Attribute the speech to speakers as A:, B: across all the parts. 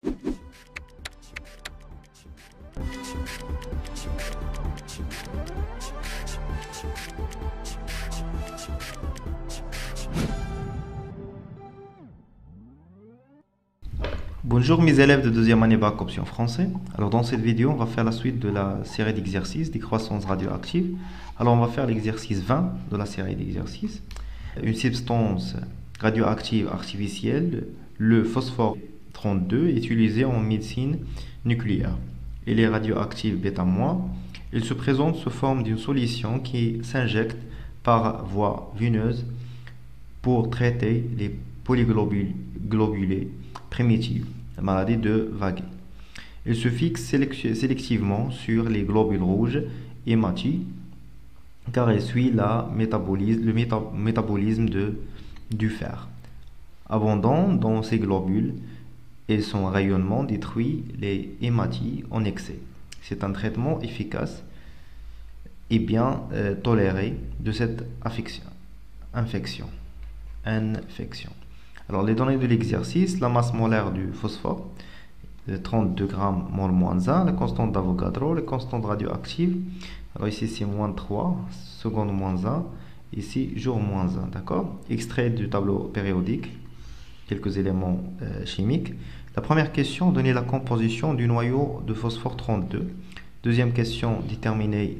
A: Bonjour mes élèves de deuxième année bac option français. Alors dans cette vidéo on va faire la suite de la série d'exercices des croissances radioactives. Alors on va faire l'exercice 20 de la série d'exercices. Une substance radioactive artificielle, le phosphore 32, est utilisé en médecine nucléaire. Il est radioactif bêta-. Il se présente sous forme d'une solution qui s'injecte par voie veineuse pour traiter les polyglobulés primitifs, la maladie de Vague. Il se fixe sélectivement sur les globules rouges hématiques car il suit le métabolisme du fer. Abondant dans ces globules et son rayonnement détruit les hématites en excès. C'est un traitement efficace et bien toléré de cette infection. Alors les données de l'exercice: la masse molaire du phosphore 32 grammes mol moins 1, la constante d'Avogadro, la constante radioactive. Alors ici c'est moins 3, seconde moins 1, ici jour moins 1, d'accord. Extrait du tableau périodique, quelques éléments chimiques. La première question: donner la composition du noyau de phosphore 32. Deuxième question: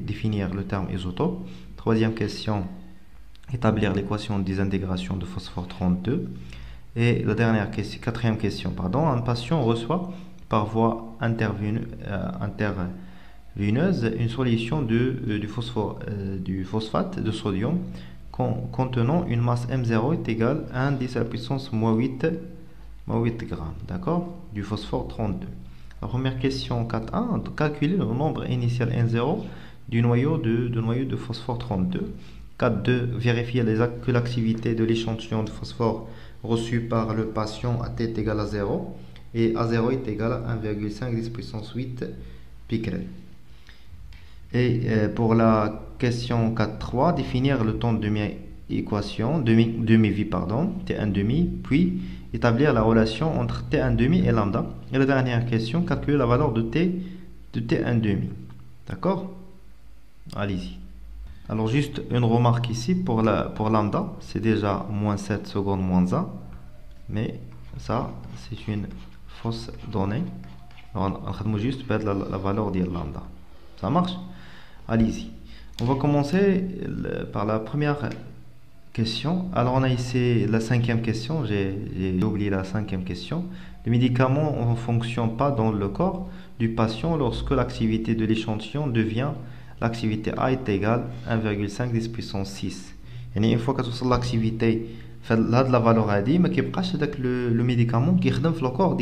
A: définir le terme isotope. Troisième question: établir l'équation de désintégration de phosphore 32. Et la quatrième question, un patient reçoit par voie interveineuse une solution du phosphate de sodium contenant une masse M0 est égale à 1 10 à la puissance moins 8 grammes, d'accord, du phosphore 32. La première question 4.1, calculer le nombre initial N0 du noyau de phosphore 32. 4.2, vérifier que l'activité de l'échantillon de phosphore reçu par le patient à t est égal à 0 et A0 est égal à 1,5 10 puissance 8 picrel. Et pour la question 4.3, définir le temps de demi-vie, T1 demi, puis établir la relation entre T1 demi et lambda. Et la dernière question, calculer la valeur de T1 demi. D'accord? Allez-y. Alors juste une remarque ici pour lambda, c'est déjà moins 7 secondes moins 1, mais ça c'est une fausse donnée. Alors on va juste perdre la valeur de lambda. Ça marche? Allez-y. On va commencer par la première question. Alors on a ici la cinquième question, j'ai oublié la cinquième question. Les médicaments ne fonctionnent pas dans le corps du patient lorsque l'activité de l'échantillon devient l'activité A est égale à 1,5 10 puissance 6. Et une fois que tu as l'activité fait la valeur à 10, mais qui pas le médicament qui est dans le corps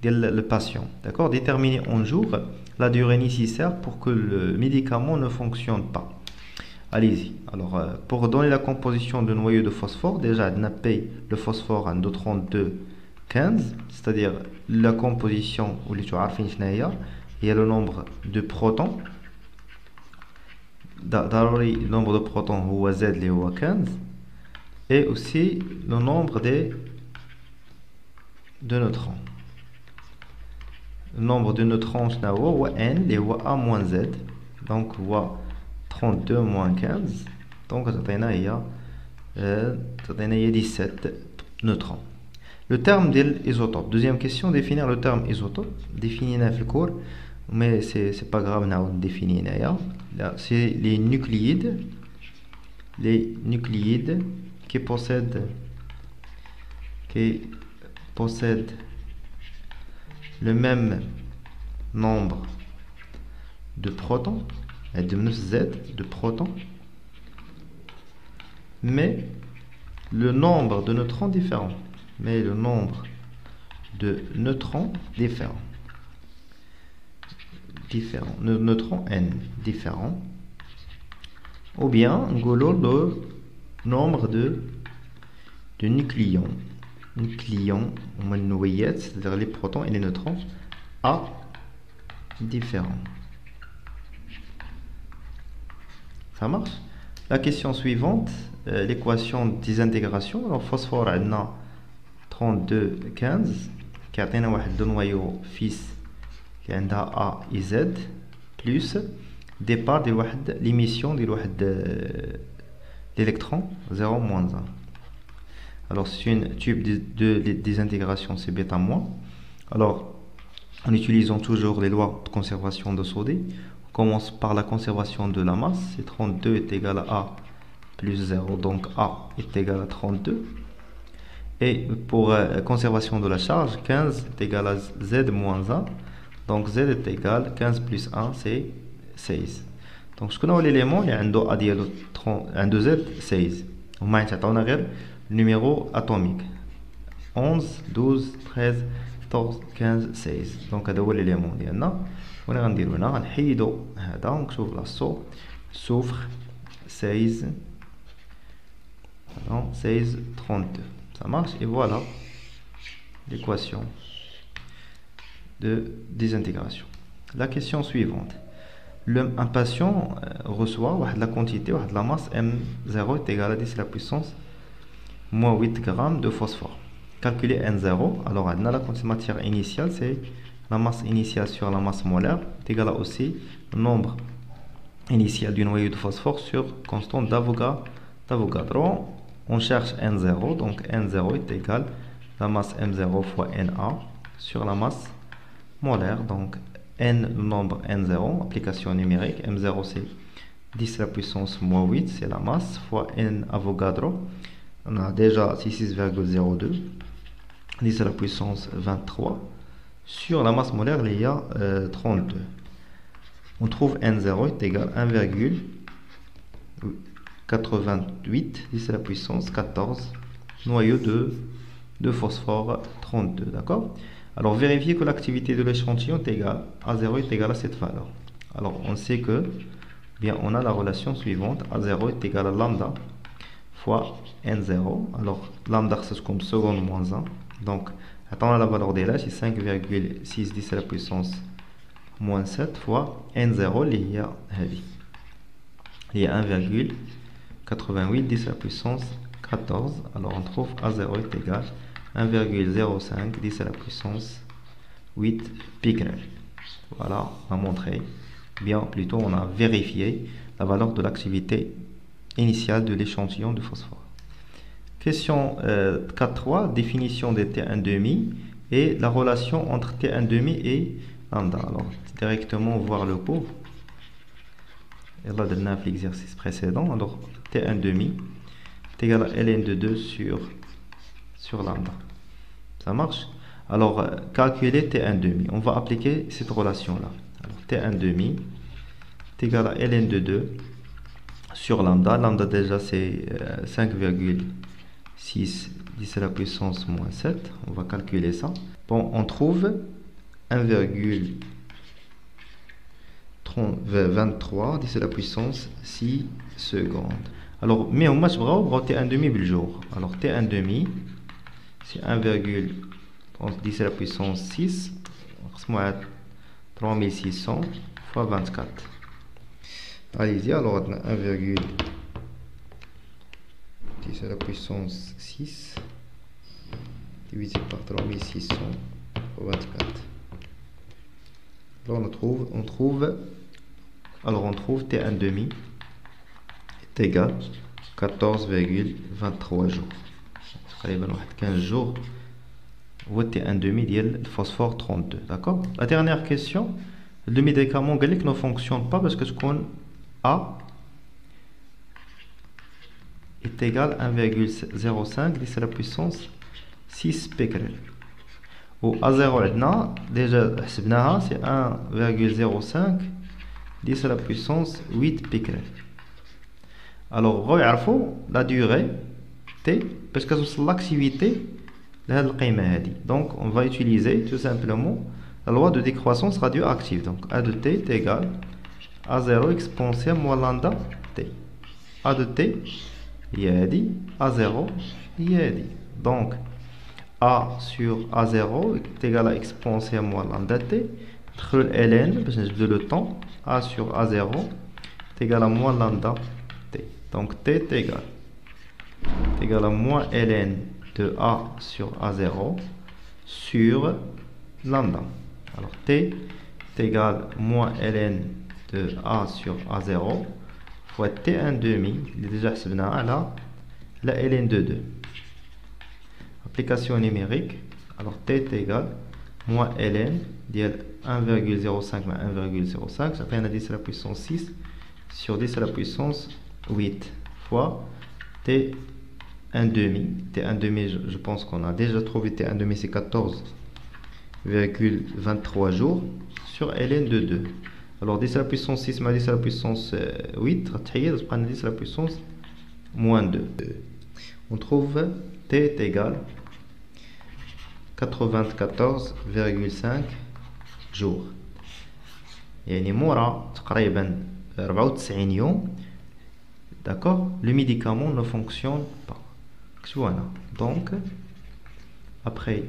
A: le patient. D'accord? Déterminer en jours la durée nécessaire pour que le médicament ne fonctionne pas. Allez-y. Alors, pour donner la composition de noyau de phosphore, déjà, on a payé le phosphore en 232,15, c'est-à-dire la composition où il y a le nombre de protons. Le nombre de protons Z est 15 et aussi le nombre de neutrons. Le nombre de neutrons est N et A moins Z, donc 32 moins 15, donc il y a 17 neutrons. Le terme d'isotope. Deuxième question: définir le terme isotope. Définir le cours, mais c'est pas grave, on a défini. C'est les nucléides qui possèdent le même nombre de protons, Z de protons, mais le nombre de neutrons différent. Neutrons N différents, ou bien le nombre de nucléons, c'est-à-dire les protons et les neutrons A différents. Ça marche? La question suivante, l'équation de désintégration. Alors phosphore a 32,15 كيعطينا واحد دو نوايو فيس اللي عندها A et Z plus départ ديال واحد l'émission ديال واحد l'électron 0 moins 1. Alors c'est une tube de désintégration, c'est bêta moins. Alors en utilisant toujours les lois de conservation de Sodé, on commence par la conservation de la masse. C'est 32 est égal à A plus 0, donc A est égal à 32. Et pour conservation de la charge, 15 est égal à Z moins 1. Donc Z est égal à 15 plus 1, c'est 16. Donc je connais l'élément, il y a un A dialo 2Z 16. On a un numéro atomique 11, 12, 13, 14, 15, 16. Donc هذا هو l'élément ديالنا. وانا غنديرو هنا غنحيدو هذا ونكتبو بلاصتو soufre 16 32. Ça marche et voilà l'équation de désintégration. La question suivante. Un patient reçoit la quantité, la masse M0 est égale à 10 à la puissance moins 8 grammes de phosphore. Calculer N0. Alors, on a la quantité de matière initiale, c'est la masse initiale sur la masse molaire, est égale à aussi le nombre initial du noyau de phosphore sur constante d'Avogadro. On cherche N0, donc N0 est égal à la masse M0 fois Na sur la masse molaire. Donc N, le nombre N0, application numérique, M0 c'est 10 à la puissance moins 8, c'est la masse, fois N Avogadro. On a déjà 6,02, 10 à la puissance 23. Sur la masse molaire, il y a 32. On trouve N0 est égal à 1,88, 10 à la puissance 14, noyau de phosphore 32, d'accord? Alors vérifiez que l'activité de l'échantillon est égale à 0 est égale à cette valeur. Alors on sait que, bien, on a la relation suivante, A0 est égal à lambda fois N0. Alors lambda c'est comme seconde moins 1. Donc attendons la valeur des là, c'est 5,6 10 à la puissance moins 7 fois N0, il y a 1,88 10 à la puissance 14. Alors on trouve A0 est égal à 1,05 10 à la puissance 8 picrel. Voilà, on a montré, bien plutôt on a vérifié la valeur de l'activité initiale de l'échantillon de phosphore. Question 4.3, définition de T1,5 et la relation entre T1,5 et lambda. Alors directement voir le cours. Et là, on a l'exercice précédent. Alors T1,5 est égal à ln de 2 sur lambda. Ça marche? Alors calculer T1,5. On va appliquer cette relation-là. Alors T1,5 est égal à ln de 2 sur lambda. Lambda déjà c'est 5,6 10 à la puissance moins 7. On va calculer ça. Bon, on trouve 1,23 10 à la puissance 6 secondes. Alors, mais on va T1,5 le jour. Alors T1,5 c'est 1,10 à la puissance 6. 3600 fois 24. Allez-y, alors on a 1,10 à la puissance 6 divisé par 3600 fois 24. Alors on trouve T1,5 est égal à 14,23 jours. 15 jours. T1,5 ديال phosphore 32, d'accord? La dernière question, le médicament gallique ne fonctionne pas parce que ce qu'on A est égal à 1,05 10 à la puissance 6 becquerel. Ou A0 déjà c'est 1,05 10 à la puissance 8 becquerel. Alors regardez la durée T parce que c'est l'activité de la قيمة. Donc on va utiliser tout simplement la loi de décroissance radioactive. Donc A de T est égal à 0 exponentielle moins lambda T. A de T يادي A0 يادي. Donc A sur A0 est égal à exponentielle moins lambda T. ln باش نجبدو le temps. A sur A0 est égal à moins lambda T. Donc T est égal à moins ln de A sur A0 sur lambda. Alors T est égal à moins ln de A sur A0 fois T1 demi, il est déjà حسبناها على la ln de 2. Application numérique, alors T est égal à moins ln de 1,05 moins 1,05, ça fait un 10 à la puissance 6 sur 10 à la puissance 8 fois T1 demi. T1 demi, je pense qu'on a déjà trouvé T1 demi, c'est 14,23 jours sur ln de 2. Alors 10 à la puissance 6 moins 10 à la puissance 8, on prend 10 à la puissance moins 2. On trouve T est égal à 94,5 jours. يعني مورا تقريبا 94 يوم. D'accord, le médicament ne fonctionne pas. Donc après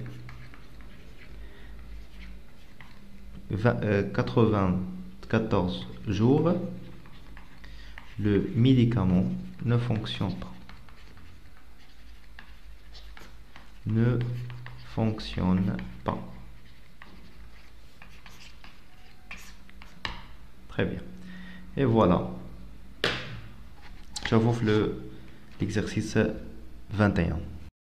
A: 94 jours, le médicament ne fonctionne pas. Ne fonctionne pas. Très bien. Et voilà. Je vous fais l'exercice 21.